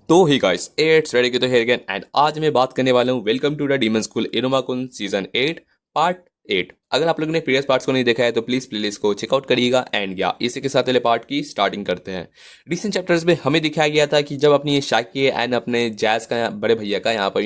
तो hi guys it's ready तो here again and आज मैं बात करने वाला हूँ welcome to the Demon School Iruma-kun season 8 part 8। अगर आप लोगों ने प्रीवियस पार्ट्स को नहीं देखा है तो प्लीज प्लेलिस्ट को चेकआउट करिएगा एंड या इसी के साथ वाले पार्ट की स्टार्टिंग करते हैं। रिसेंट चैप्टर्स में हमें दिखाया गया था कि जब अपनी ये शाकी एंड अपने जैज का बड़े भैया का यहाँ पर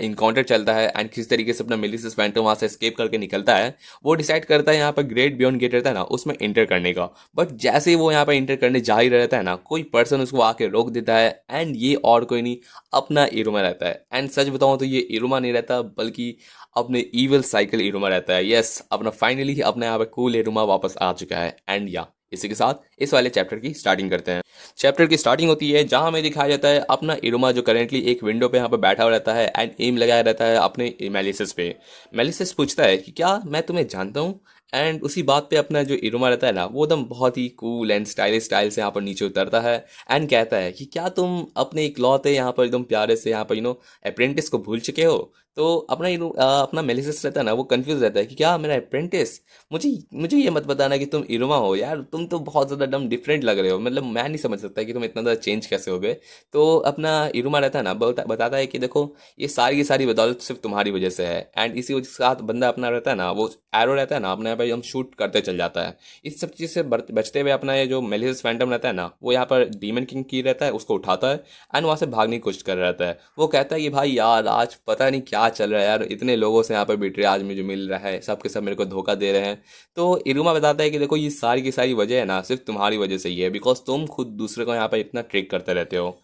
इनकाउंटर चलता है एंड किस तरीके से अपना मेलिसिस फैंटम वहाँ से एस्केप करके निकलता है, वो डिसाइड करता है यहाँ पर ग्रेट बियॉन्ड गेट रहता है ना उसमें इंटर करने का। बट जैसे ही वो यहाँ पर इंटर करने जा ही रहता है ना, कोई पर्सन उसको आके रोक देता है एंड ये और कोई नहीं अपना इरुमा रहता है। एंड सच बताऊं तो ये इरुमा नहीं रहता बल्कि अपने इविल साइकिल इरुमा रहता है। यस, अपना फाइनली अपने यहाँ पे कूल इरुमा वापस आ चुका है एंड या इसी के साथ इस वाले चैप्टर की स्टार्टिंग करते हैं। चैप्टर की स्टार्टिंग होती है जहां हमें दिखाया जाता है अपना इरुमा जो करेंटली एक विंडो पे यहाँ पे बैठा हुआ रहता है एंड एम लगाया रहता है अपने मेलिसिस पे। मेलिसिस पूछता है कि क्या मैं तुम्हें जानता हूँ, एंड उसी बात पे अपना जो इरुमा रहता है ना वो एकदम बहुत ही कूल एंड स्टाइलिश स्टाइल से यहाँ पर नीचे उतरता है एंड कहता है कि क्या तुम अपने इकलौते यहाँ पर एकदम प्यारे से यहाँ पर अप्रेंटिस को भूल चुके हो। तो अपना मेलिसिस रहता है ना वो कंफ्यूज रहता है कि क्या मेरा अप्रेंटिस, मुझे मुझे ये मत बताना कि तुम इरुमा हो यार, तुम तो बहुत ज़्यादा डम डिफरेंट लग रहे हो, मतलब मैं नहीं समझ सकता कि तुम इतना ज़्यादा चेंज कैसे हो गए। तो अपना इरुमा रहता है ना बताता है कि देखो ये सारी की सारी बदौलत सिर्फ तुम्हारी वजह से है एंड इसी वजह के साथ बंदा अपना रहता है ना वो एरो रहता है ना अपने यहाँ पे हम शूट करते चल जाता है। इस सब चीज़ से बचते हुए अपना ये जो मेलिसिस फैंटम रहता है ना वो यहाँ पर डीमन किंग की रहता है, उसको उठाता है एंड वहाँ से भागने की कोशिश कर रहा रहता है। वो कहता है कि भाई यार आज पता नहीं क्या चल रहा है यार, इतने लोगों से यहाँ पर बिट्रे आज मुझे मिल रहा है, सब के सब मेरे को धोखा दे रहे हैं। तो इरुमा बताता है कि देखो ये सारी की सारी वजह है ना सिर्फ तुम्हारी वजह से ही है, बिकॉज तुम खुद दूसरे को यहाँ पर इतना ट्रिक करते रहते हो।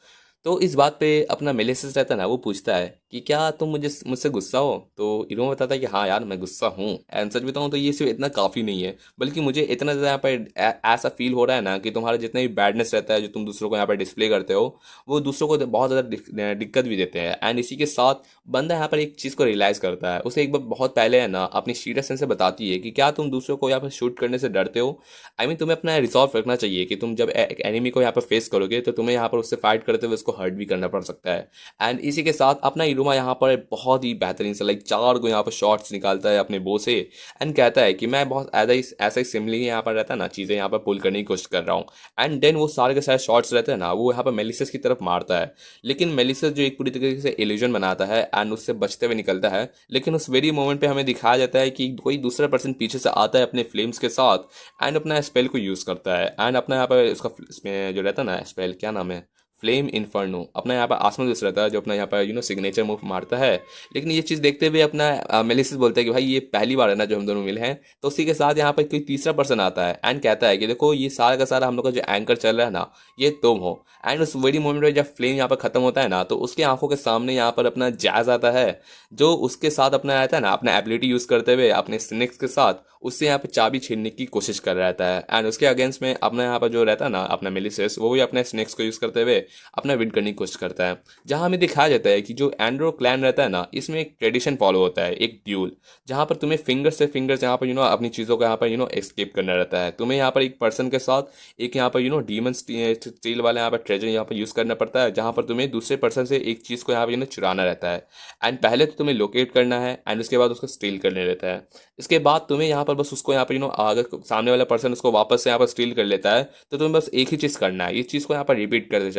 तो इस बात पे अपना मेलिसिस रहता है ना वो पूछता है कि क्या तुम मुझसे गुस्सा हो। तो इरोमा बताता है कि हाँ यार मैं गुस्सा हूँ एंड सच बताऊँ तो ये सिर्फ इतना काफ़ी नहीं है, बल्कि मुझे इतना ज़्यादा यहाँ पर ऐसा फील हो रहा है ना कि तुम्हारा जितना भी बैडनेस रहता है जो तुम दूसरों को यहाँ पर डिस्प्ले करते हो वो दूसरों को बहुत ज़्यादा दिक्कत भी देते हैं। एंड इसी के साथ बंदा यहाँ पर एक चीज़ को रियलाइज़ करता है, उसे एक बार बहुत पहले है ना अपनी शीटा से बताती है कि क्या तुम दूसरों को यहाँ पर शूट करने से डरते हो। तुम्हें अपना रिजॉल्व रखना चाहिए कि तुम जब एक एनिमी को यहाँ पर फेस करोगे तो तुम्हें यहाँ पर उससे फाइट करते हुए उसको हर्ट भी करना पड़ सकता है। एंड इसी के साथ अपना इरुमा यहाँ पर बहुत ही बेहतरीन से लाइक 4 को यहाँ पर शॉट्स निकालता है अपने बो से एंड कहता है कि मैं बहुत ऐसा ही सिमिलरली यहाँ पर रहता है ना चीज़ें यहाँ पर पुल करने की कोशिश कर रहा हूँ। एंड देन वो सारे के सारे शॉट्स रहते हैं ना वो यहाँ पर मेलिसिस की तरफ मारता है, लेकिन मेलिसिस जो एक पूरी तरीके से इल्यूजन बनाता है एंड उससे बचते हुए निकलता है। लेकिन उस वेरी मोमेंट पे हमें दिखाया जाता है कि कोई दूसरा पर्सन पीछे से आता है अपने फ्लेम्स के साथ एंड अपना स्पेल को यूज़ करता है एंड अपना यहाँ पर उसका जो रहता है ना स्पेल क्या नाम है, फ्लेम इन्फर्नो, अपना यहाँ पर आसमान जैसा रहता है जो अपना यहाँ पर सिग्नेचर मूव मारता है। लेकिन ये चीज़ देखते हुए अपना मेलिसिस बोलता है कि भाई ये पहली बार है ना जो हम दोनों मिले हैं। तो उसी के साथ यहाँ पर कोई तीसरा पर्सन आता है एंड कहता है कि देखो ये सारा का सारा हम लोग का जो एंकर चल रहा है ना ये तुम हो। एंड उस वेरी मोमेंट में जब फ्लेम यहाँ पर खत्म होता है ना तो उसकी आंखों के सामने यहाँ पर अपना जैज आता है जो उसके साथ अपना आता है ना अपना एबिलिटी यूज़ करते हुए अपने स्नेक्स के साथ उससे यहाँ पे चाबी छीनने की कोशिश कर रहा रहता है। एंड उसके अगेंस्ट में अपना यहाँ पर जो रहता है ना अपना मेलिसिस वो भी अपने स्नेक्स को यूज़ करते हुए अपना विन करने की कोशिश करता है। जहाँ हमें दिखाया जाता है कि जो एंड्रो क्लैन रहता है ना इसमें एक ट्रेडिशन फॉलो होता है, एक ड्यूल, जहाँ पर तुम्हें फिंगर से फिंगर्स यहाँ पर अपनी चीज़ों को यहाँ पर एस्केप करना रहता है। तुम्हें यहाँ पर एक पर्सन के साथ एक यहाँ पर डीमन स्टील वाला यहाँ पर ट्रेजर यहाँ पर यूज़ करना पड़ता है, जहाँ पर तुम्हें दूसरे पर्सन से एक चीज़ को यहाँ पर चुराना रहता है। एंड पहले तो तुम्हें लोकेट करना है एंड उसके बाद उसको स्टील करने रहता है। इसके बाद तुम्हें यहाँ पर बस उसको यहाँ पर अगर सामने वाला पर्सन उसको वापस से यहाँ पर स्टील कर लेता है तो तुम्हें बस एक ही चीज़ करना है, इस चीज़ को यहाँ पर रिपीट करते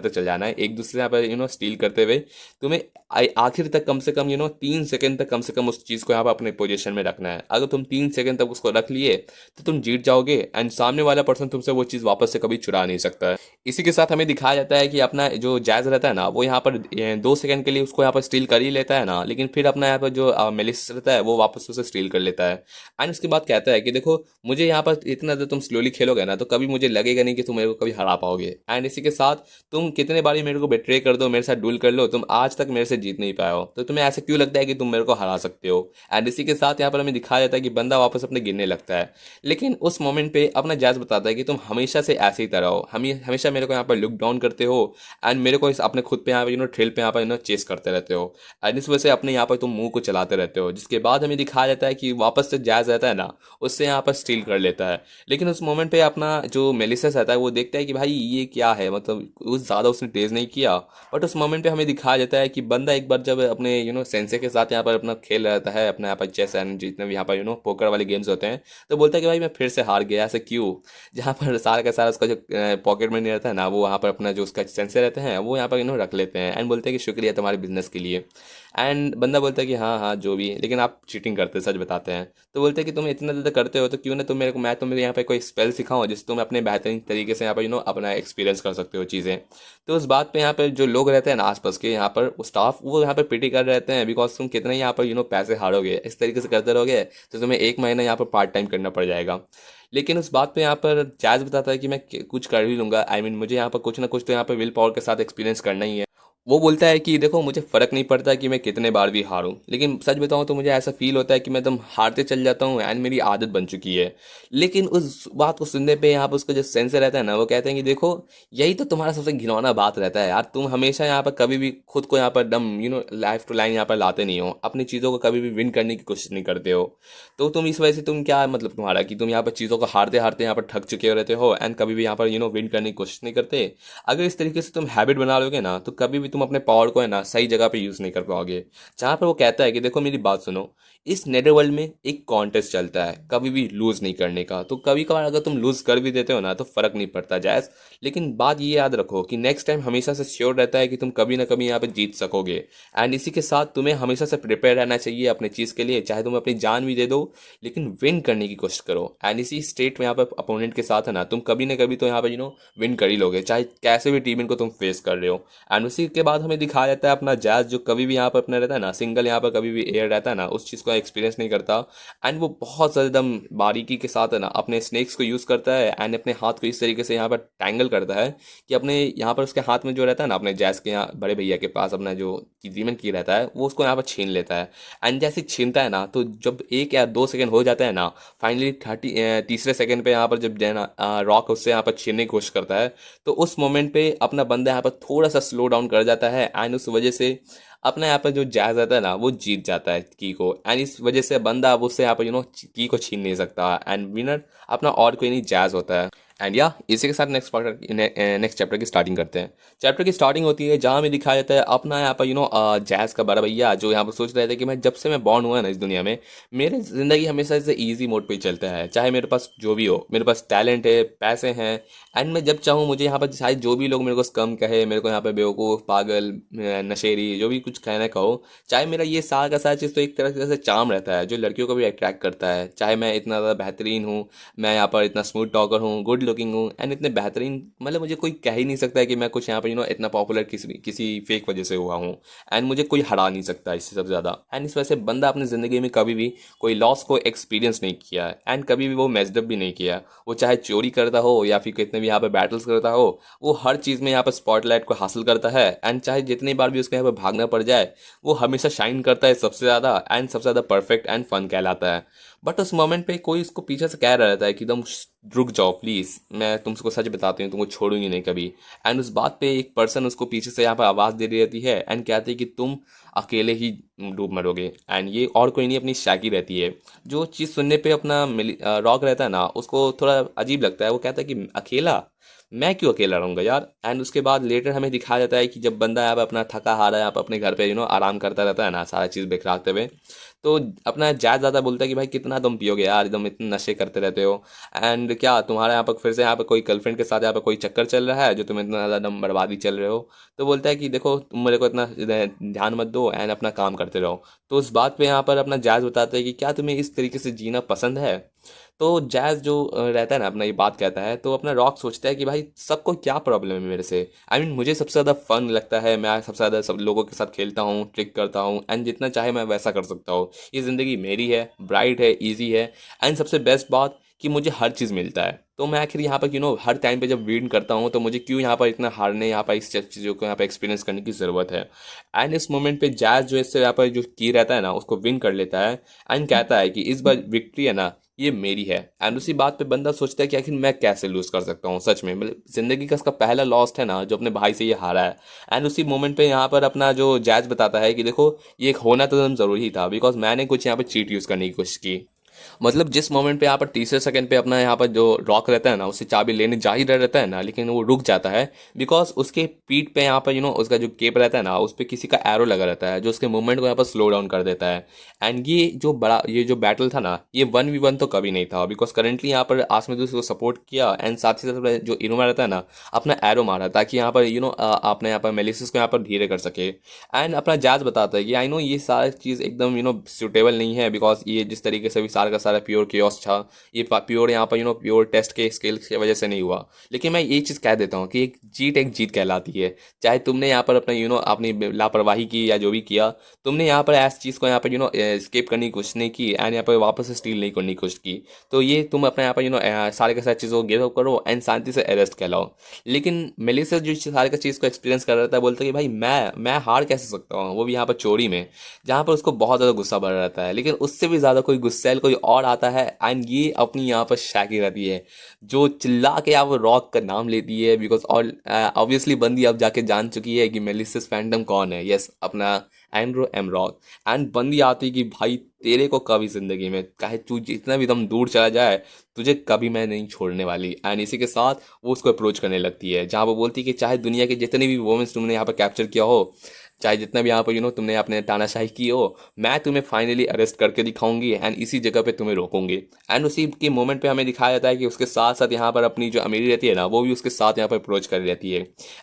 चल जाना है एक दूसरे यहाँ पर स्टील करते हुए। तुम्हें आखिर तक कम से कम 3 सेकंड तक कम से कम उस चीज़ को यहाँ पर अपने पोजीशन में रखना है। अगर तुम 3 सेकंड तक उसको रख लिए तो तुम जीत जाओगे एंड सामने वाला पर्सन तुमसे वो चीज़ वापस से कभी चुरा नहीं सकता है। इसी के साथ हमें दिखाया जाता है कि अपना जो जैज रहता है ना वो यहाँ पर 2 सेकंड के लिए उसको यहाँ पर स्टील कर ही लेता है ना, लेकिन फिर अपना यहाँ पर जो मेलिस रहता है वो वापस उसे स्टील कर लेता है। एंड उसके बाद कहता है कि देखो मुझे यहाँ पर इतना ज़्यादा तुम स्लोली खेलोगे ना तो कभी मुझे लगेगा नहीं कि तुम मेरे को कभी हरा पाओगे। एंड इसी के साथ तुम कितने बारी मेरे को बेट्रे कर दो, मेरे साथ डूल कर लो, तुम आज तक मेरे से जीत नहीं पाए हो, तो तुम्हें ऐसा क्यों लगता है कि तुम मेरे को हरा सकते हो। एंड इसी के साथ यहाँ पर हमें दिखाया जाता है कि बंदा वापस अपने गिरने लगता है। लेकिन उस मोमेंट पे अपना जैज बताता है कि तुम हमेशा से ऐसे ही तरह हो, हमेशा मेरे को यहाँ पर लुक डाउन करते हो एंड मेरे को अपने खुद पे यहाँ पर ट्रेल पे यहाँ पर चेस करते रहते हो एंड इस वजह से अपने यहाँ पर तुम मुंह को चलाते रहते हो। जिसके बाद हमें दिखाया जाता है कि वापस से जैज रहता है ना उससे यहाँ पर स्टील कर लेता है। लेकिन उस मोमेंट पे अपना जो मेलिसस रहता है वो देखता है कि भाई ये क्या है, मतलब उस ज़्यादा उसने तेज़ नहीं किया। बट उस मोमेंट पे हमें दिखाया जाता है कि बंदा एक बार जब अपने सेंसे के साथ यहाँ पर अपना खेल रहता है, अपना यहाँ पर चेस एंड जितने भी यहाँ पर पोकर वाले गेम्स होते हैं, तो बोलता है कि भाई मैं फिर से हार गया, ऐसे क्यों। जहाँ पर सारा का सारा उसका जो पॉकेट मनी रहता है ना, वो वहाँ पर अपना जो उसका सेंसे रहते हैं वो यहाँ पर रख लेते हैं एंड बोलते हैं कि शुक्रिया तुम्हारे बिजनेस के लिए। एंड बंदा बोलता है कि हाँ हाँ जो भी, लेकिन आप चीटिंग करते हैं, सच बताते हैं। तो बोलते हैं कि तुम इतना ज़्यादा करते हो तो क्यों ना तुम मेरे को, मैं तुम्हें यहाँ पे कोई स्पेल सिखाऊं जिससे तुम अपने बेहतरीन तरीके से यहाँ पर अपना एक्सपीरियंस कर सकते हो चीज़ें। तो उस बात पे यहाँ पर जो लोग रहते हैं ना आसपास के, यहाँ पर स्टाफ, वो यहाँ पर पिटी कर रहते हैं, बिकॉज तुम कितने यहाँ पर पैसे हारोगे, इस तरीके से करते रहोगे तो तुम्हें एक महीना यहाँ पर पार्ट टाइम करना पड़ जाएगा। लेकिन उस बात पे यहाँ पर जैज बताता है कि मैं कुछ कर ही लूँगा, आई मीन मुझे यहाँ पर कुछ ना कुछ तो यहाँ पर विल पावर के साथ एक्सपीरियंस करना ही है। वो बोलता है कि देखो मुझे फ़र्क नहीं पड़ता कि मैं कितने बार भी हारूं, लेकिन सच बताऊं तो मुझे ऐसा फील होता है कि मैं एकदम हारते चल जाता हूं एंड मेरी आदत बन चुकी है। लेकिन उस बात को सुनने पे यहाँ पर उसका जो सेंसर रहता है ना, वो कहते हैं कि देखो यही तो तुम्हारा सबसे घिनौना बात रहता है यार, तुम हमेशा यहाँ पर कभी भी खुद को यहाँ पर दम लाइफ टू लाइन यहाँ पर लाते नहीं हो, अपनी चीज़ों को कभी भी विन करने की कोशिश नहीं करते हो। तो तुम इस वजह से तुम क्या मतलब तुम्हारा कि तुम यहाँ पर चीज़ों को हारते हारते यहाँ पर थक चुके हो रहते हो एंड कभी भी यहाँ पर विन करने की कोशिश नहीं करते। अगर इस तरीके से तुम हैबिट बना लोगे ना तो कभी भी तुम अपने पावर को है ना सही जगह पे यूज़ नहीं कर पाओगे। जहाँ पर वो कहता है कि देखो मेरी बात सुनो, इस नेदरवर्ल्ड में एक कॉन्टेस्ट चलता है कभी भी लूज़ नहीं करने का, तो कभी कभार अगर तुम लूज़ कर भी देते हो ना तो फ़र्क नहीं पड़ता जैस। लेकिन बात ये याद रखो कि नेक्स्ट टाइम हमेशा से श्योर रहता है कि तुम कभी ना कभी यहाँ पे जीत सकोगे। एंड इसी के साथ तुम्हें हमेशा से प्रिपेयर रहना चाहिए अपने चीज़ के लिए, चाहे तुम अपनी जान भी दे दो लेकिन विन करने की कोशिश करो। एंड इसी स्टेट में यहाँ पर अपोनेंट के साथ है ना तुम कभी ना कभी तो यहाँ पर विन कर ही लोगे, चाहे कैसे भी टीम इनको तुम फेस कर रहे हो। एंड उसी के बाद हमें दिखाया जाता है अपना जैज जो कभी भी यहाँ पर अपना रहता है ना सिंगल यहाँ पर कभी भी एयर रहता है ना, उस चीज़ को एक्सपीरियंस नहीं करता। एंड वो बहुत ज़्यादा एकदम बारीकी के साथ है ना अपने स्नेक्स को यूज़ करता है एंड अपने हाथ को इस तरीके से यहाँ पर टैंगल करता है कि अपने यहाँ पर उसके हाथ में जो रहता है ना अपने जैज के यहाँ बड़े भैया के पास अपना जो डीमन की रहता है वो उसको यहाँ पर छीन लेता है। एंड जैसे छीनता है ना तो जब 1 या 2 सेकंड हो जाता है ना, फाइनली तीसरे सेकंड पे यहाँ पर जब रॉक उससे यहाँ पर छीनने की कोशिश करता है, तो उस मोमेंट पे अपना बंदा यहाँ पर थोड़ा सा स्लो डाउन कर जाता है एंड उस वजह से अपना यहाँ पर जो जैज आता है ना वो जीत जाता है की को। एंड इस वजह से बंदा अब उससे यहाँ पर की को छीन नहीं सकता एंड विनर अपना और कोई नहीं जैज होता है। एंड या इसी के साथ नेक्स्ट चैप्टर की स्टार्टिंग करते हैं। चैप्टर की स्टार्टिंग होती है जहाँ हमें दिखाया जाता है अपना यहाँ पर जैज का बड़ा भैया जो यहाँ पर सोच रहे थे कि मैं जब से मैं बॉर्न हुआ ना इस दुनिया में, मेरे ज़िंदगी हमेशा से ईजी मोड पे ही चलता है, चाहे मेरे पास जो भी हो, मेरे पास टैलेंट है, पैसे हैं एंड मैं जब चाहूँ मुझे यहाँ पर चाहे जो भी लोग मेरे को कम कहे, मेरे को यहाँ पे बेवकूफ़, पागल, नशेड़ी, जो भी कुछ कहना कहो, चाहे मेरा ये सारा का सारा चीज़ तो एक तरह से चार्म रहता है जो लड़कियों को भी अट्रैक्ट करता है। चाहे मैं इतना ज़्यादा बेहतरीन हूँ, मैं यहाँ पर इतना स्मूथ टॉकर हूँ, गुड लुकिंग हूँ एंड इतने बेहतरीन, मतलब मुझे कोई कह ही नहीं सकता है कि मैं कुछ यहाँ पर इतना पॉपुलर किसी किसी फेक वजह से हुआ हूँ एंड मुझे कोई हरा नहीं सकता इससे सबसे ज़्यादा। एंड इस वजह से बंदा अपनी ज़िंदगी में कभी भी कोई लॉस को एक्सपीरियंस नहीं किया है एंड कभी भी वो मेजडअप भी नहीं किया। वो चाहे चोरी करता हो या फिर कितने भी यहाँ पर बैटल्स करता हो, वो हर चीज़ में यहाँ पर स्पॉटलाइट को हासिल करता है एंड चाहे जितनी बार भी उसको यहाँ पर भागना पड़ जाए वो हमेशा शाइन करता है सबसे ज़्यादा एंड सबसे ज़्यादा परफेक्ट एंड फन कहलाता है। बट उस मोमेंट पे कोई इसको पीछे से कह रहा रहता है कि तुम रुक जाओ प्लीज़, मैं तुमको सच बताती हूँ, तुमको छोड़ूंगी नहीं कभी। एंड उस बात पे एक पर्सन उसको पीछे से यहाँ पर आवाज़ दे रही रहती है एंड कहती है कि तुम अकेले ही डूब मरोगे। एंड ये और कोई नहीं अपनी शैकी रहती है। जो चीज़ सुनने पे अपना रॉक रहता है ना उसको थोड़ा अजीब लगता है, वो कहता है कि अकेला, मैं क्यों अकेला रहूँगा यार। एंड उसके बाद लेटर हमें दिखाया जाता है कि जब बंदा यहाँ पे अपना थका हारा यहाँ पे अपने घर पे आराम करता रहता है ना सारा चीज़ बिखराते हुए, तो अपना जैज ज़्यादा बोलता है कि भाई कितना तुम पियोगे यार, एकदम इतने नशे करते रहते हो एंड क्या तुम्हारा यहाँ पर फिर से यहाँ पर कोई गर्लफ्रेंड के साथ यहाँ पर कोई चक्कर चल रहा है जो तुम इतना ज़्यादा दम बर्बादी चल रहे हो। तो बोलता है कि देखो तुम मेरे को इतना ध्यान मत दो एंड अपना काम करते रहो। तो उस बात पे यहाँ पर अपना जैज बताता है कि क्या तुम्हें इस तरीके से जीना पसंद है। तो जैज जो रहता है ना अपना ये बात कहता है, तो अपना रॉक सोचता है कि भाई सबको क्या प्रॉब्लम है मेरे से, आई मीन मुझे सबसे ज़्यादा फन लगता है, मैं सबसे ज़्यादा सब लोगों के साथ खेलता हूँ, ट्रिक करता हूँ एंड जितना चाहे मैं वैसा कर सकता हूँ। ये ज़िंदगी मेरी है, ब्राइट है, ईजी है एंड सबसे बेस्ट बात कि मुझे हर चीज़ मिलता है। तो मैं आखिर यहाँ पर हर टाइम पे जब विन करता हूँ तो मुझे क्यों यहाँ पर इतना हारने, यहाँ पर इस चीज़ों को यहाँ पर एक्सपीरियंस करने की ज़रूरत है। एंड इस मोमेंट पे जैज जो इससे यहाँ पर जो की रहता है ना उसको विन कर लेता है एंड कहता है कि इस बार विक्ट्री है ना ये मेरी है। एंड उसी बात पे बंदा सोचता है कि आखिर मैं कैसे लूज कर सकता हूँ सच में, मतलब जिंदगी का इसका पहला लॉस्ट है ना जो अपने भाई से ये हारा है। एंड उसी मोमेंट पे यहाँ पर अपना जो जैज बताता है कि देखो ये एक होना तो एकदम जरूरी था बिकॉज मैंने कुछ यहाँ पे चीट यूज करने की कोशिश की। मतलब जिस मोमेंट पे यहाँ पर तीसरे सेकंड पे अपना यहाँ पर जो रॉक रहता है ना, उससे चाबी लेने जा ही रहा रहता है ना, लेकिन वो रुक जाता है बिकॉज उसके पीठ पे यहाँ पर उसका जो केप रहता है ना, उस पर किसी का एरो लगा रहता है जो उसके मूवमेंट को यहाँ पर स्लो डाउन कर देता है। एंड ये जो बैटल था ना, ये 1v1 तो कभी नहीं था बिकॉज करेंटली यहाँ पर आसमेदुस को सपोर्ट किया एंड साथ ही साथ जो इनुमा रहता है ना, अपना एरो मारा ताकि यहाँ पर आपने यहाँ पर मेलिसिस को यहाँ पर धीरे कर सके। एंड अपना जाज बताता है कि आई नो ये सारा चीज़ एकदम सुटेबल नहीं है बिकॉज ये जिस तरीके से भी सारा का सारा प्योर केओस था, ये प्योर यहाँ पर प्योर टेस्ट के स्किल्स की वजह से नहीं हुआ। लेकिन मैं ये चीज़ कह देता हूँ कि एक जीत कहलाती है। चाहे तुमने यहाँ पर अपना अपनी लापरवाही की या जो भी किया, तुमने यहाँ पर ऐस चीज़ को यहाँ पर स्केप करने की कोशिश नहीं की एंड यहाँ पर वापस से स्टील नहीं करने की कोशिश की, तो ये तुम अपने यहाँ पर सारे के सारे चीज़ों को गिव अप करो एंड शांति से अरेस्ट कहलाओ। लेकिन मेलिसा जो सारे का चीज़ को एक्सपीरियंस कर रहा था, बोलता है कि भाई मैं हार कैसे सकता हूँ, वो भी यहाँ पर चोरी में, जहाँ पर उसको बहुत ज़्यादा गुस्सा भरा रहता है। लेकिन उससे भी ज़्यादा कोई गुस्सैल कोई और आता है एंड ये अपनी यहाँ पर शैकी रहती है जो चिल्ला के यहाँ पर रॉक का नाम लेती है बिकॉज और ऑब्वियसली बंदी अब जाके जान चुकी है कि मेलिसिस फैंटम कौन है। यस, अपना एंड्रो एम रॉक। एंड बंदी आती है कि भाई तेरे को कभी जिंदगी में चाहे तू जितना भी दम दूर चला जाए, तुझे कभी मैं नहीं छोड़ने वाली। एंड इसी के साथ वो उसको अप्रोच करने लगती है, जहाँ वो बोलती है कि चाहे दुनिया के जितने भी वोमेंस तुमने यहाँ पर कैप्चर किया हो, चाहे जितना भी यहाँ पर तुमने अपने तानाशाही की हो, मैं तुम्हें फाइनली अरेस्ट करके दिखाऊंगी एंड इसी जगह पे तुम्हें रोकूंगी। एंड उसी के मोमेंट पे हमें दिखाया जाता है कि उसके साथ साथ यहाँ पर अपनी जो अमीरी रहती है ना, वो भी उसके साथ यहाँ पर अप्रोच कर रहती है।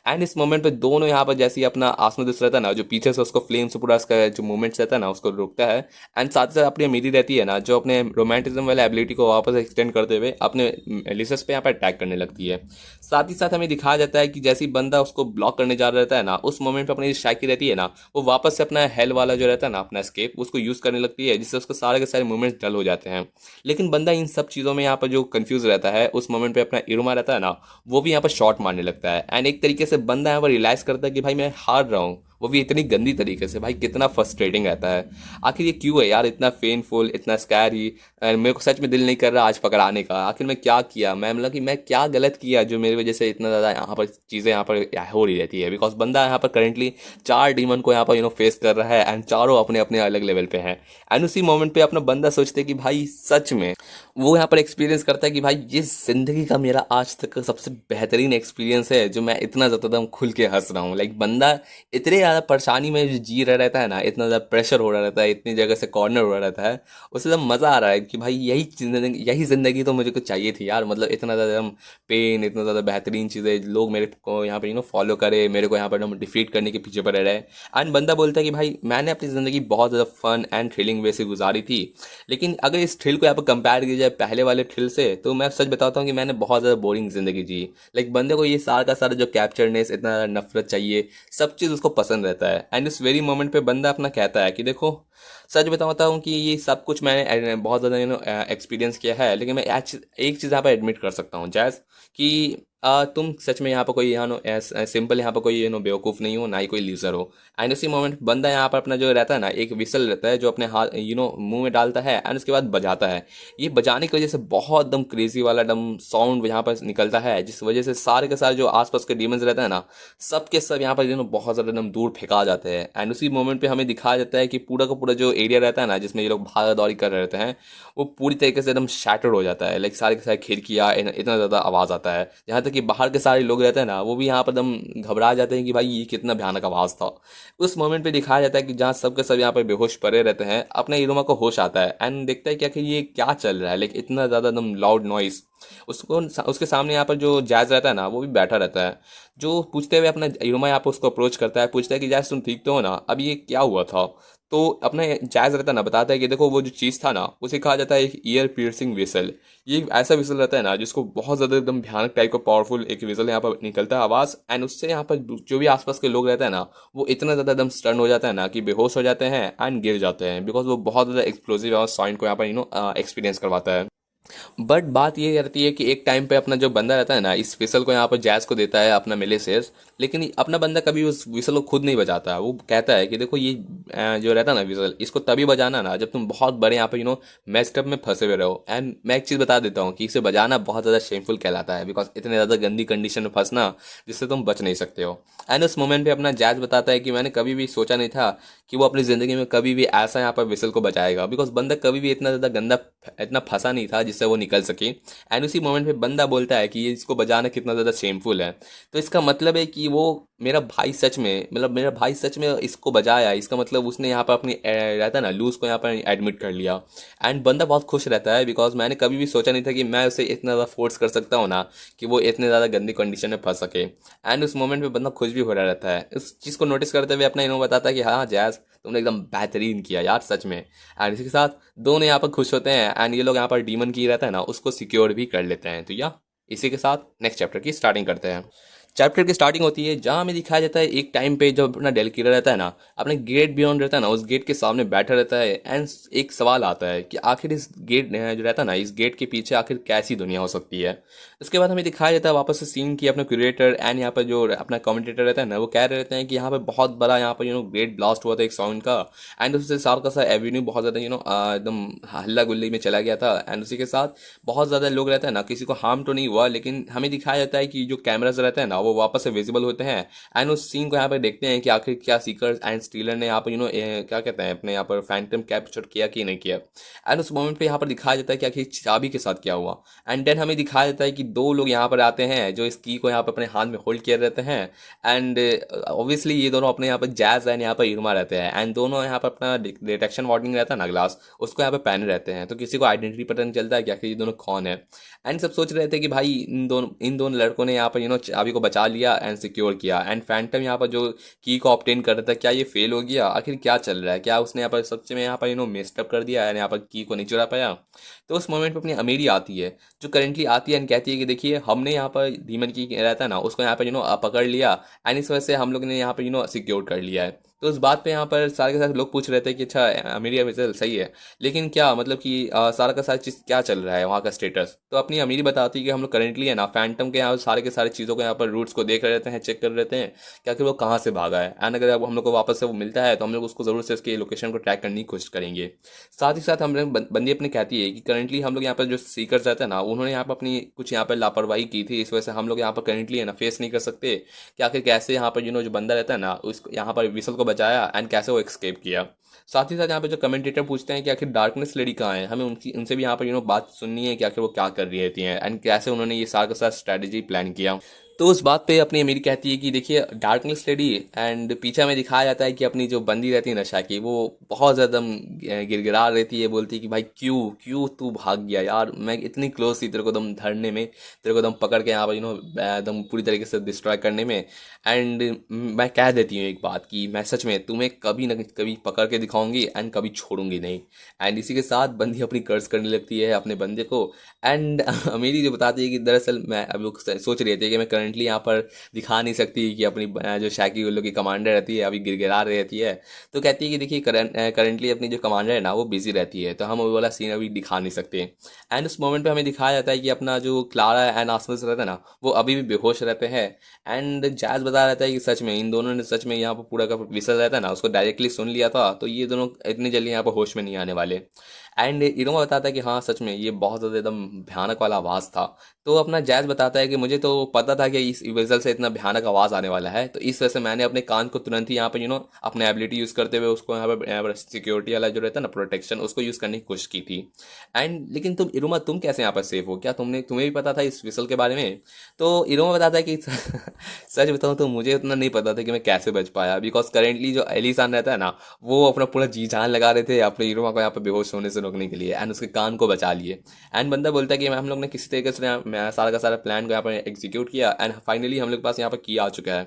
एंड इस मोमेंट पे दोनों यहाँ पर जैसे ही अपना आसमदुस रहता है ना, जो पीछे से उसको फ्लेम से पूरा उसका जो मूवमेंट्स रहता है ना, उसको रोकता है। एंड साथ ही साथ अपनी अमीरी रहती है ना, जो अपने रोमांटिज्म वाले एबिलिटी को वापस एक्सटेंड करते हुए अपने एलिसस पे यहाँ पर अटैक करने लगती है। साथ ही साथ हमें दिखाया जाता है कि जैसे ही बंदा उसको ब्लॉक करने जा रहा रहता है ना, उस मोमेंट पे अपनी शायकी रहती है ना, वो वापस से अपना हेल वाला जो रहता है ना, अपना स्केप, उसको यूज़ करने लगती है, जिससे उसके सारे के सारे मूवमेंट्स डल हो जाते हैं। लेकिन बंदा इन सब चीज़ों में यहाँ पर जो कंफ्यूज रहता है, उस मोमेंट पे अपना इरुमा रहता है ना, वो भी यहाँ पर शॉट मारने लगता है। एंड एक तरीके से बंदा यहाँ पर रियलाइज करता है कि भाई मैं हार रहा हूँ, वो भी इतनी गंदी तरीके से। भाई कितना फ्रस्ट्रेटिंग रहता है। आखिर ये क्यों है यार, इतना पेनफुल, इतना स्कैरी। मेरे को सच में दिल नहीं कर रहा आज पकड़ाने का। आखिर मैं क्या किया, मैं मतलब कि मैं क्या गलत किया जो मेरी वजह से इतना ज़्यादा यहाँ पर चीज़ें यहाँ पर हो रही रहती है। बिकॉज बंदा यहाँ पर करेंटली 4 डीमन को यहाँ पर फेस कर रहा है एंड चारों अपने अपने अलग लेवल पे हैं। एंड उसी मोमेंट पे अपना बंदा सोचते कि भाई सच में वो यहाँ पर एक्सपीरियंस करता है कि भाई ये ज़िंदगी का मेरा आज तक का सबसे बेहतरीन एक्सपीरियंस है, जो मैं इतना ज़्यादा दम खुल के हंस रहा हूँ। लाइक बंदा इतने ज़्यादा परेशानी में जो जी रहा रहता है ना, इतना ज़्यादा प्रेशर हो रहा रहता है, इतनी जगह से कॉर्नर हो रहा रहता है, उससे एकदम मज़ा आ रहा है कि भाई यही ज़िंदगी तो मुझे को चाहिए थी यार। मतलब इतना ज़्यादा पेन, इतना ज़्यादा बेहतरीन चीज़ें, लोग मेरे को यहाँ पर फॉलो करे, मेरे को यहाँ पर डिफीट करने के पीछे पड़े रहे। एंड बंदा बोलता है कि भाई मैंने अपनी ज़िंदगी बहुत ज़्यादा फन एंड थ्रिलिंग वे से गुजारी थी, लेकिन अगर इस थ्रिल को यहाँ पर कंपेयर किया जाए पहले वाले थ्रिल से, तो मैं सच बताता हूँ कि मैंने बहुत ज़्यादा बोरिंग ज़िंदगी जी। लाइक बंदे को ये सारा का सारा जो कैप्चरनेस, इतना ज़्यादा नफरत चाहिए, सब चीज़ उसको पसंद रहता है। एंड इस वेरी मोमेंट पे बंदा अपना कहता है कि देखो सच बताता हूँ कि ये सब कुछ मैंने बहुत ज़्यादा एक्सपीरियंस किया है, लेकिन मैं एक चीज़ यहाँ पर एडमिट कर सकता हूँ जैस कि तुम सच में यहाँ पर कोई सिंपल यहाँ पर कोई बेवकूफ़ नहीं हो, ना ही कोई लूजर हो। एंड उसी मोमेंट बंदा यहाँ पर अपना जो रहता है ना, एक विसल रहता है जो अपने हाथ मुंह में डालता है एंड उसके बाद बजाता है। ये बजाने की वजह से बहुत दम क्रेजी वाला दम साउंड यहाँ पर निकलता है, जिस वजह से सारे के सारे जो आसपास के डीमंस रहते हैं ना, सब के सब यहाँ पर बहुत ज़्यादा दम दूर फेंका जाते हैं। एंड उसी मोमेंट पे हमें दिखाया जाता है कि पूरा का पूरा जो एरिया रहता है ना, जिसमें ये लोग भागा दौड़ी कर रहे रहते हैं, वो पूरी तरीके से एकदम शैटर्ड हो जाता है। लाइक सारे के सारे खिड़कियाँ, इतना ज़्यादा आवाज़ आता है, यहाँ तक कि बाहर के सारे लोग रहते हैं ना, वो भी यहाँ पर एकदम घबरा जाते हैं कि भाई ये कितना भयानक आवाज़ था। उस मोमेंट पे दिखाया जाता है कि जहाँ सब के सब यहाँ पर बेहोश पड़े रहते हैं, अपने इरोमा को होश आता है एंड देखता है कि आखिर ये क्या चल रहा है। लाइक इतना ज़्यादा एकदम लाउड नॉइस। उसको उसके सामने यहाँ पर जो जैज रहता है ना, वो भी बैठा रहता है, जो पूछते हुए अपना इरोमा यहाँ पर उसको अप्रोच करता है, पूछता है कि जैज तुम ठीक तो हो ना, अब ये क्या हुआ था। तो अपना जैज रहता है ना, बताता है कि देखो वो जो चीज़ था ना, उसे कहा जाता है एक ईयर पियर्सिंग विसल। ये ऐसा विसल रहता है ना, जिसको बहुत ज़्यादा एकदम भयानक टाइप का पावरफुल एक विसल यहाँ पर निकलता है आवाज़। एंड उससे यहाँ पर जो भी आसपास के लोग रहते हैं ना, वो इतना ज़्यादा एकदम स्टन हो जाता है ना कि बेहोश हो जाते हैं एंड गिर जाते हैं, बिकॉज वो बहुत ज़्यादा एक्सप्लोसिव साउंड को यहाँ पर एक्सपीरियंस करवाता है। बट बात ये रहती है कि एक टाइम पे अपना जो बंदा रहता है ना, इस विसल को यहाँ पर जैज को देता है अपना मिलेसियस, लेकिन अपना बंदा कभी उस विसल को खुद नहीं बजाता है। वो कहता है कि देखो ये जो रहता है ना विसल, इसको तभी बजाना ना जब तुम बहुत बड़े यहाँ पे मेस्टअप में फंसे हुए रहो। एंड मैं एक चीज़ बता देता हूँ कि इसे बजाना बहुत ज़्यादा शेमफुल कहलाता है, बिकॉज इतने ज़्यादा गंदी कंडीशन में फंसना जिससे तुम बच नहीं सकते हो। एंड उस मोमेंट पे अपना जैज बताता है कि मैंने कभी भी सोचा नहीं था कि वो अपनी ज़िंदगी में कभी भी ऐसा यहाँ पर विसल को बचाएगा, बिकॉज बंदा कभी भी इतना ज़्यादा गंदा, इतना फंसा नहीं था जिससे वो निकल सके। एंड उसी मोमेंट पे बंदा बोलता है कि ये इसको बजाना कितना ज़्यादा शेमफुल है। तो इसका मतलब है कि वो मेरा भाई सच में, मतलब मेरा भाई सच में इसको बजाया, इसका मतलब उसने यहाँ पर अपनी रहता है ना लूज को यहाँ पर एडमिट कर लिया। एंड बंदा बहुत खुश रहता है, बिकॉज मैंने कभी भी सोचा नहीं था कि मैं उसे इतना ज़्यादा फोर्स कर सकता हूँ ना कि वो इतने ज़्यादा गंदी कंडीशन में फंस सके। एंड उस मोमेंट पे बंदा खुश भी हो रहा रहता है। इस चीज़ को नोटिस करते हुए अपना इन्हों बताता है कि हाँ जैज, तुमने एकदम बेहतरीन किया यार सच में। एंड इसी के साथ दोनों यहाँ पर खुश होते हैं, एंड ये लोग यहाँ पर डीमन की रहता है ना उसको सिक्योर भी कर लेते हैं। तो या इसी के साथ नेक्स्ट चैप्टर की स्टार्टिंग करते हैं। चैप्टर की स्टार्टिंग होती है जहाँ हमें दिखाया जाता है एक टाइम पे जब अपना डेलकीरा रहता है ना, अपने गेट बियॉन्ड रहता है ना, उस गेट के सामने बैठा रहता है। एंड एक सवाल आता है कि आखिर इस गेट जो रहता है ना, इस गेट के पीछे आखिर कैसी दुनिया हो सकती है। उसके बाद हमें दिखाया जाता है वापस से सीन की अपना क्यूरेटर एंड यहाँ पर जो अपना कमेंटेटर रहता है ना, वो कह रहे रहते हैं कि यहाँ पर बहुत बड़ा यहाँ पर ग्रेट ब्लास्ट हुआ था एक साउंड का। एंड उससे सार का सा एवेन्यू बहुत ज़्यादा एकदम हल्ला गुल्ली में चला गया था। एंड उसी के साथ बहुत ज़्यादा लोग रहते हैं ना, किसी को हार्म तो नहीं हुआ, लेकिन हमें दिखाया जाता है कि जो कैमराज रहते हैं ना वो वापस से विजिबल होते हैं। एंड उस सीन को यहाँ पर देखते हैं कि आखिर क्या सीकर्स एंड स्टीलर ने यहाँ पर क्या कहते हैं अपने यहाँ पर फैंटम कैप्चर किया कि नहीं किया। एंड उस मोमेंट पे यहाँ पर दिखाया जाता है कि आखिर चाबी के साथ क्या हुआ। एंड देन हमें दिखाया जाता है कि दो लोग यहाँ पर आते हैं जो इस की को यहाँ पर अपने हाथ में होल्ड किए रहते हैं। एंड ऑब्वियसली ये दोनों अपने यहाँ पर जैज एंड यहाँ पर इरमा रहते हैं। एंड दोनों यहाँ पर अपना डिटेक्शन वार्निंग रहता है ना ग्लास, उसको यहाँ पे पहने रहते हैं, तो किसी को आइडेंटिटी पता नहीं चलता है कि आखिर ये दोनों कौन है। एंड सब सोच रहे थे कि भाई इन दोनों लड़कों ने यहाँ पर चाबी को बचा लिया एंड सिक्योर किया। एंड फैंटम यहाँ पर जो की को ऑब्टेन कर रहा था, क्या ये फेल हो गया, आखिर क्या चल रहा है, क्या उसने यहाँ पर सच्चे में यहाँ पर मेस्टअप कर दिया एंड यहाँ पर की को नहीं चुरा पाया। तो उस मोमेंट पे अपनी अमीरी आती है, जो करेंटली आती है एंड कहती है कि देखिए हमने यहाँ पर डीमन की रहता है ना उसको यहाँ पर पकड़ लिया। एंड इस वजह से हम लोग ने यहाँ पर सिक्योर कर लिया है। तो उस बात पे यहाँ पर सारे के सारे लोग पूछ रहे थे कि अच्छा अमीरी अमीरी सही है, लेकिन क्या मतलब कि सारा का सारा चीज़ क्या चल रहा है वहाँ का स्टेटस। तो अपनी अमीरी बताती है कि हम लोग करेंटली है ना फैंटम के यहाँ सारे के सारे चीज़ों को यहाँ पर रूट्स को देख रहे रहते हैं, चेक कर रहते हैं कि आखिर वो कहाँ से भागा है। एंड अगर अब हम लोग को वापस से वो मिलता है तो हम लोग उसको ज़रूर से उसकी लोकेशन को ट्रैक करने की कोशिश करेंगे। साथ ही साथ हम लोग बंदी अपनी कहती है कि करंटली हम लोग यहाँ पर जो सीकर्स रहते हैं ना, उन्होंने यहाँ पर अपनी कुछ यहाँ पर लापरवाही की थी, इस वजह से हम लोग यहाँ पर करंटली है ना फेस नहीं कर सकते कि आखिर कैसे यहाँ पर जो बंदा रहता है ना उस यहाँ पर विसल को बचाया एंड कैसे वो एक्सकेप किया। साथ ही साथ यहाँ पे जो कमेंटेटर पूछते हैं कि आखिर डार्कनेस लेडी कहाँ है, हमें उनकी उनसे भी यहाँ पर बात सुननी है कि आखिर वो क्या कर रही रहती हैं एंड कैसे उन्होंने ये सारा का सारा स्ट्रैटेजी प्लान किया। तो उस बात पे अपनी अमीरी कहती है कि देखिए डार्कनेस लेडी, एंड पीछे में दिखाया जाता है कि अपनी जो बंदी रहती है नशा की, वो बहुत ज़्यादा गिड़गिड़ा रहती है, बोलती है कि भाई क्यों क्यों तू भाग गया यार, मैं इतनी क्लोज थी तेरे को दम धरने में, तेरे को दम पकड़ के यहाँ पर एकदम पूरी तरीके से डिस्ट्रॉय करने में। एंड मैं कह देती हूँ एक बात कि मैं सच में तुम्हें कभी ना कभी पकड़ के दिखाऊंगी एंड कभी छोड़ूंगी नहीं। एंड इसी के साथ बंदी अपनी कर्ज करने लगती है अपने बंदे को। एंड अमीरी जो बताती है कि दरअसल मैं अभी वो सोच रही थी कि मैं करंटली यहाँ पर दिखा नहीं सकती कि अपनी जो शैकी उल्लू की कमांडर रहती है अभी गिरगिरा रहती है। तो कहती है कि देखिए करंटली अपनी जो कमांडर है ना वो बिजी रहती है, तो हम वो वाला सीन अभी दिखा नहीं सकते। एंड उस मोमेंट पे हमें दिखाया जाता है कि अपना जो क्लारा एंड आसपास रहता है ना वो अभी भी बेहोश रहते हैं। एंड जैज बता रहता है कि सच में इन दोनों ने सच में यहाँ पर पूरा का विसल रहता है ना उसको डायरेक्टली सुन लिया था, तो ये दोनों इतनी जल्दी यहाँ पर होश में नहीं आने वाले। एंड इनोवा बताता है कि हाँ सच में ये बहुत ज़्यादा एकदम भयानक वाला आवाज़ था। तो अपना जैज बताता है कि मुझे तो पता था कि इस विजल से इतना भयानक आवाज़ आने वाला है, तो इस वजह से मैंने अपने कान को तुरंत ही यहाँ पे अपने एबिलिटी यूज़ करते हुए उसको यहाँ पर सिक्योरिटी वाला जो रहता है ना प्रोटेक्शन, उसको यूज़ करने की कोशिश की थी। एंड लेकिन तुम इरुमा तुम कैसे यहाँ पर सेफ हो, क्या तुम्हें भी पता था इस विसल के बारे में। तो इरुमा बताता है कि सच बताऊँ तो मुझे उतना नहीं पता था कि मैं कैसे बच पाया, बिकॉज करेंटली जो एलिसान रहता है ना वो अपना पूरा जी जान लगा रहे थे अपने इरुमा को यहाँ पर बेहोश होने से रोकने के लिए एंड उसके कान को बचा लिए। एंड बंदा बोलता है कि हम लोग ने किसी तरीके से मैं सारा का सारा प्लान को यहाँ पर एग्जीक्यूट किया एंड फाइनली हम लोग के पास यहाँ पर की आ चुका है,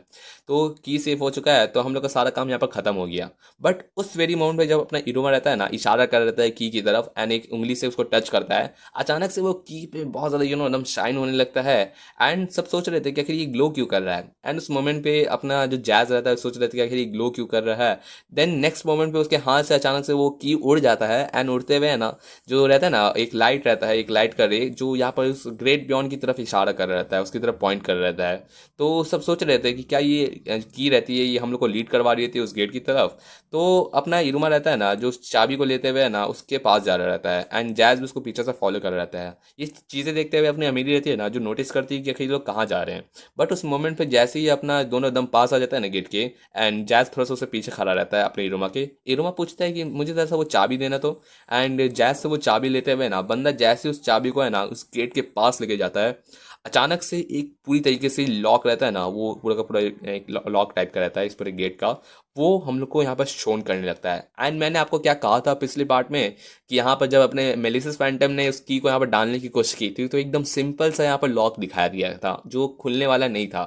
तो की सेफ हो चुका है, तो हम लोग का सारा काम यहाँ पर खत्म हो गया। बट उस वेरी मोमेंट पे जब अपना इरुमा रहता है ना इशारा कर रहता है की तरफ एंड एक उंगली से उसको टच करता है, अचानक से वो की पे बहुत ज़्यादा एकदम शाइन होने लगता है। एंड सब सोच रहे थे कि आखिर ये ग्लो क्यों कर रहा है। एंड उस मोमेंट पे अपना जो जैज रहता है सोच रहे थे कि आखिर ये ग्लो क्यों कर रहा है। देन नेक्स्ट मोमेंट पे उसके हाथ से अचानक से वो की उड़ जाता है एंड उड़ते हुए है ना, जो रहता है ना, एक लाइट रहता है, एक लाइट का रे जो यहाँ पर उस ग्रेट बियॉन्ड की तरफ इशारा कर रहा रहता है, उसकी तरफ पॉइंट कर रहा रहता है। तो सब सोच रहे थे कि क्या ये की रहती है, ये हम लोग को लीड करवा रही थी उस गेट की तरफ। तो अपना इरुमा रहता है ना, जो उस चाबी को लेते हुए है ना उसके पास जा रहा रहता है, एंड जैज भी उसको पीछे से फॉलो कर रहा रहता है। ये चीज़ें देखते हुए अपनी अमीरी रहती है ना, जो नोटिस करती है कि आखिर ये लोग कहाँ जा रहे हैं। बट उस मोमेंट पे जैसे ही अपना दोनों एकदम पास आ जाता है ना गेट के, एंड जैज थोड़ा सा उससे पीछे खड़ा रहता है अपने इरुमा के। इरुमा पूछता है कि मुझे जरा सा वो चाबी देना तो, एंड जैज से वो चाबी लेते हुए ना बंदा जैसे उस चाबी को है ना उस गेट के पास लेके जाता है, अचानक से एक पूरी तरीके से लॉक रहता है ना, वो पूरा का पूरा एक लॉक टाइप का रहता है इस पूरे गेट का, वो हम लोग को यहाँ पर शोन करने लगता है। एंड मैंने आपको क्या कहा था पिछले पार्ट में कि यहाँ पर जब अपने मेलिसिस फैंटम ने उस की को यहाँ पर डालने की कोशिश की थी, तो एकदम सिंपल सा यहाँ पर लॉक दिखाया दिया था जो खुलने वाला नहीं था।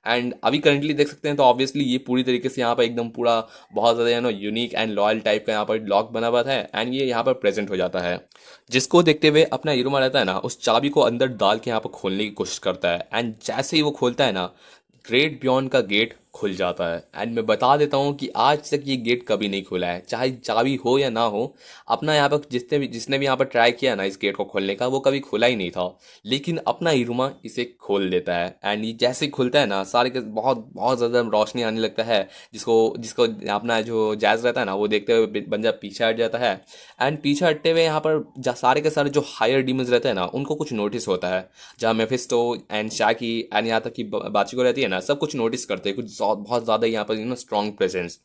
एंड अभी करंटली देख सकते हैं तो ऑब्वियसली ये पूरी तरीके से यहाँ पर एकदम पूरा बहुत ज़्यादा यूनिक एंड लॉयल टाइप का यहाँ पर लॉक बना हुआ है, एंड ये यहाँ पर प्रेजेंट हो जाता है, जिसको देखते हुए अपना इरुमा रहता है ना उस चाबी को अंदर डाल के यहाँ पर खोलने की कोशिश करता है। एंड जैसे ही वो खोलता है ना, ग्रेट बियॉन्ड का गेट खुल जाता है। एंड मैं बता देता हूँ कि आज तक ये गेट कभी नहीं खुला है, चाहे चाबी हो या ना हो। अपना यहाँ पर जिसने भी यहाँ पर ट्राई किया ना इस गेट को खोलने का, वो कभी खुला ही नहीं था। लेकिन अपना इरुमा इसे खोल देता है, एंड ये जैसे ही खुलता है ना, सारे के बहुत बहुत ज़्यादा रोशनी आने लगता है, जिसको जिसको अपना जो जैज रहता है ना वो देखते हुए बंदा पीछे हट जाता है। एंड पीछे हटते हुए यहाँ पर सारे के सारे जो हायर डीमंस रहते हैं ना उनको कुछ नोटिस होता है, जहाँ मेफिस्टो एंड शाकी एंड यहाँ तक कि बाचिको रहती है ना, सब कुछ नोटिस करते हैं कुछ बहुत ज़्यादा यहाँ पर स्ट्रॉन्ग प्रेजेंस।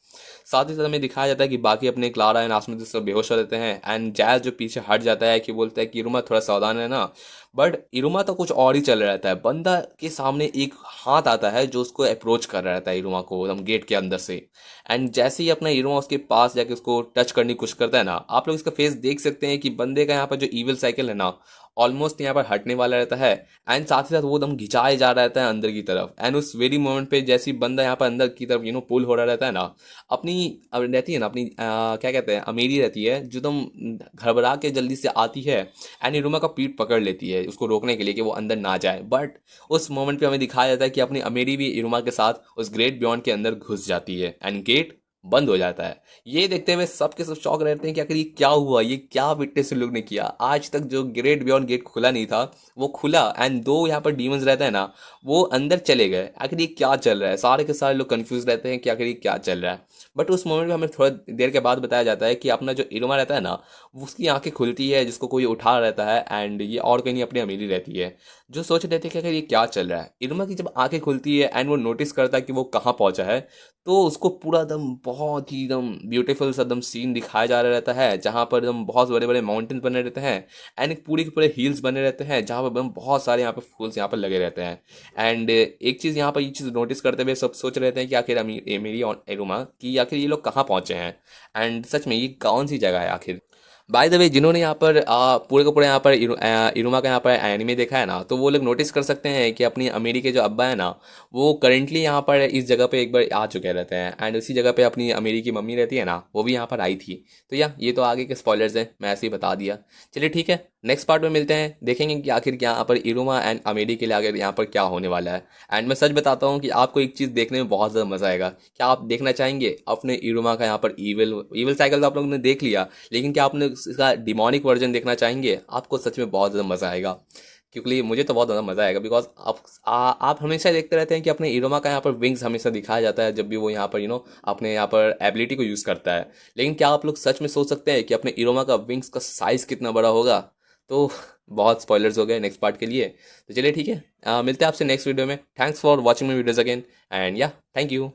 साथ ही साथ हमें दिखाया जाता है कि बाकी अपने क्लारा एंड आसमी सब बेहोश हो जाते हैं, एंड जैज जो पीछे हट जाता है कि बोलता है कि इरुमा थोड़ा सावधान है ना। बट इरुमा तो कुछ और ही चल रहा रहता है, बंदा के सामने एक हाथ आता है जो उसको अप्रोच कर रहा रहता है इरुमा को एकदम गेट के अंदर से। एंड जैसे ही अपना इरुमा उसके पास जाके उसको टच करने की कोशिश करता है ना, आप लोग इसका फेस देख सकते हैं कि बंदे का यहाँ पर जो ईविल साइकिल है ना ऑलमोस्ट यहाँ पर हटने वाला रहता है, एंड साथ ही साथ वो दम घिंचाए जा रहा रहता है अंदर की तरफ। एंड उस वेरी मोमेंट पे जैसे ही बंदा यहाँ पर अंदर की तरफ पुल हो रहा रहता है ना, अपनी अब रहती है ना अपनी क्या कहते हैं अमीरी रहती है जो एकदम घबरा के जल्दी से आती है, एंड इरुमा का पीठ पकड़ लेती है उसको रोकने के लिए कि वो अंदर ना जाए। बट उस मोमेंट पे हमें दिखाया जाता है कि अपनी अमीरी भी इरुमा के साथ उस ग्रेट बियॉन्ड के अंदर घुस जाती है, एंड गेट बंद हो जाता है। ये देखते हुए सबके सब शौक रहते हैं कि आखिर ये क्या हुआ, ये क्या विटनेस लोग ने किया, आज तक जो ग्रेट बियॉन्ड गेट खुला नहीं था वो खुला, एंड दो यहाँ पर डीमंस रहते हैं ना वो अंदर चले गए। आखिर ये क्या चल रहा है, सारे के सारे लोग कंफ्यूज रहते हैं कि आखिर ये क्या चल रहा है। बट उस मोमेंट में हमें थोड़ा देर के बाद बताया जाता है कि अपना जो इरुमा रहता है ना उसकी आंखें खुलती है, जिसको कोई उठा रहता है, एंड ये और कहीं अपनी अमीरी रहती है जो सोच रहे थे कि आखिर ये क्या चल रहा है। इरुमा की जब आंखें खुलती है एंड वो नोटिस करता है कि वो कहाँ पहुंचा है, तो उसको पूरा दम बहुत ही एकदम ब्यूटीफुल सा दम सीन दिखाया जा रहा रहता है, जहाँ पर एकदम बहुत बड़े बड़े माउंटेन बने रहते हैं, एंड एक पूरे के पूरे हिल्स बने रहते हैं जहाँ पर एकदम बहुत सारे यहाँ पे फूल्स यहाँ पर लगे रहते हैं। एंड एक चीज़ यहाँ पर ये चीज़ नोटिस करते हुए सब सोच रहे थे कि आखिर मेरी और एरुमा कि आखिर ये लोग कहाँ पहुँचे हैं, एंड सच में ये कौन सी जगह है आखिर। बाय द वे, जिन्होंने यहाँ पर पूरे का पूरे यहाँ पर इरुमा का यहाँ पर एनिमे देखा है ना, तो वो लोग नोटिस कर सकते हैं कि अपनी अमेरी के जो अब्बा है ना वो करेंटली यहाँ पर इस जगह पे एक बार आ चुके रहते हैं, एंड उसी जगह पे अपनी अमेरी की मम्मी रहती है ना वो भी यहाँ पर आई थी। तो ये तो आगे के स्पॉयलर्स हैं, मैं ऐसे ही बता दिया। चलिए ठीक है, नेक्स्ट पार्ट में मिलते हैं, देखेंगे कि आखिर यहाँ पर इरुमा एंड अमेरी के लिए आगे यहाँ पर क्या होने वाला है। एंड मैं सच बताता हूँ कि आपको एक चीज़ देखने में बहुत ज़्यादा मज़ा आएगा। क्या आप देखना चाहेंगे अपने इरुमा का यहाँ पर ईविल ईविल साइकिल तो आप लोगों ने देख लिया, लेकिन क्या आपने इसका डिमोनिक वर्जन देखना चाहेंगे? आपको सच में बहुत ज़्यादा मज़ा आएगा, क्योंकि मुझे तो बहुत ज़्यादा मज़ा आएगा। बिकॉज आप हमेशा देखते रहते हैं कि अपने इरोमा का यहाँ पर विंग्स हमेशा दिखाया जाता है जब भी वो यहाँ पर अपने यहाँ पर एबिलिटी को यूज़ करता है। लेकिन क्या आप लोग सच में सोच सकते हैं कि अपने इरोमा का विंग्स का साइज़ कितना बड़ा होगा? तो बहुत स्पॉयलर्स हो गए नेक्स्ट पार्ट के लिए। तो चलिए ठीक है, मिलते हैं आपसे नेक्स्ट वीडियो में। Thanks for watching my videos again, and या थैंक यू।